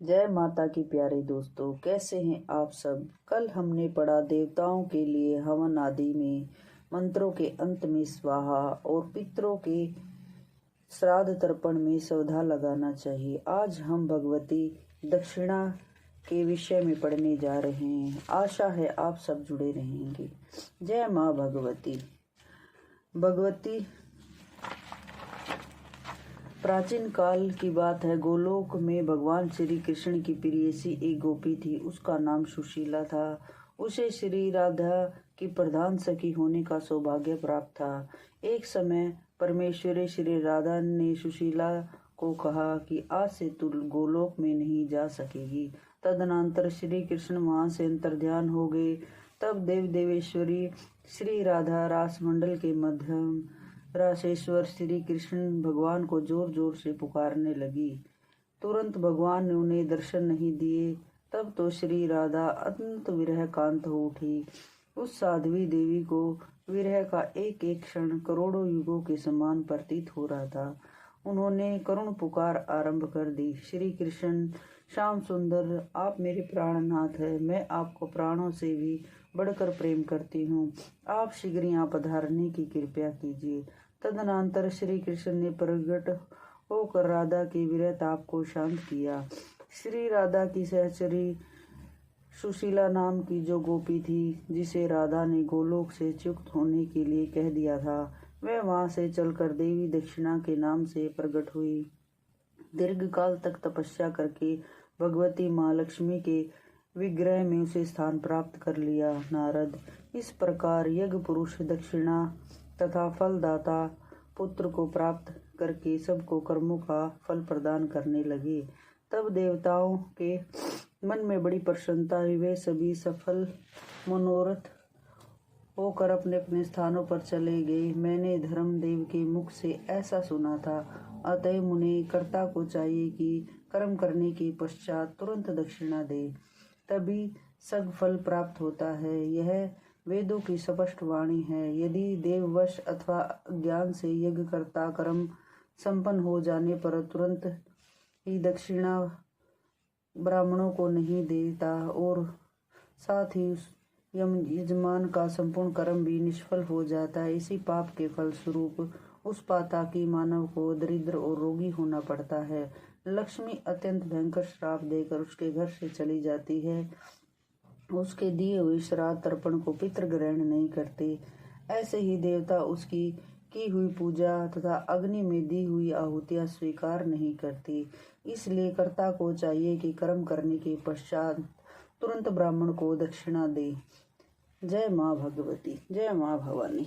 जय माता की प्यारे दोस्तों, कैसे हैं आप सब। कल हमने पढ़ा देवताओं के लिए हवन आदि में मंत्रों के अंत में स्वाहा और पितरों के श्राद्ध तर्पण में सौधा लगाना चाहिए। आज हम भगवती दक्षिणा के विषय में पढ़ने जा रहे हैं। आशा है आप सब जुड़े रहेंगे। जय माँ भगवती। भगवती प्राचीन काल की बात है। गोलोक में भगवान श्री कृष्ण की प्रेयसी एक गोपी थी। उसका नाम सुशीला था। उसे श्री राधा की प्रधान सखी होने का सौभाग्य प्राप्त था। एक समय परमेश्वरी श्री राधा ने सुशीला को कहा कि आज से तू गोलोक में नहीं जा सकेगी। तदनंतर श्री कृष्ण वहां से अंतर्ध्यान हो गए। तब देव देवेश्वरी श्री राधा रास मंडल के मध्यम रासेश्वर श्री कृष्ण भगवान को जोर जोर से पुकारने लगी। तुरंत भगवान ने उन्हें दर्शन नहीं दिए। तब तो श्री राधा अत्यंत विरह कांत हो उठी। उस साध्वी देवी को विरह का एक एक क्षण करोड़ों युगों के समान प्रतीत हो रहा था। उन्होंने करुण पुकार आरंभ कर दी। श्री कृष्ण, श्याम सुंदर, आप मेरे प्राणनाथ है। मैं आपको प्राणों से भी बढ़कर प्रेम करती हूँ। आप शीघ्र यहाँ पधारने की कृपया कीजिए। तदनंतर श्री कृष्ण ने प्रकट होकर राधा के विरह ताप को शांत किया। श्री राधा की सहचरी सुशीला नाम की जो गोपी थी, जिसे राधा ने गोलोक से च्युत होने के लिए कह दिया था, वह वहां से चलकर देवी दक्षिणा के नाम से प्रकट हुई। दीर्घ काल तक तपस्या करके भगवती माँ लक्ष्मी के विग्रह में उसे स्थान प्राप्त कर लिया। नारद इस प्रकार यज्ञ पुरुष दक्षिणा तथा फलदाता पुत्र को प्राप्त करके सबको कर्मों का फल प्रदान करने लगे। तब देवताओं के मन में बड़ी प्रसन्नता हुई। वे सभी सफल मनोरथ होकर अपने अपने स्थानों पर चले गए। मैंने धर्मदेव के मुख से ऐसा सुना था। अतः मुने कर्ता को चाहिए कि कर्म करने के पश्चात तुरंत दक्षिणा दे, तभी सगफल प्राप्त होता है। यह वेदों की स्पष्ट वाणी है। यदि देववश अथवा ज्ञान से यज्ञ करता कर्म संपन्न हो जाने पर तुरंत ही दक्षिणा ब्राह्मणों को नहीं देता और साथ ही यजमान का संपूर्ण कर्म भी निष्फल हो जाता है, इसी पाप के फल स्वरूप उस पातकी मानव को दरिद्र और रोगी होना पड़ता है। लक्ष्मी अत्यंत भयंकर श्राप देकर उसके घर से चली जाती है। उसके दिए हुए श्राद्ध तर्पण को पितृ ग्रहण नहीं करते। ऐसे ही देवता उसकी की हुई पूजा तथा अग्नि में दी हुई आहुतियां स्वीकार नहीं करती। इसलिए कर्ता को चाहिए कि कर्म करने के पश्चात तुरंत ब्राह्मण को दक्षिणा दे। जय माँ भगवती। जय माँ भवानी।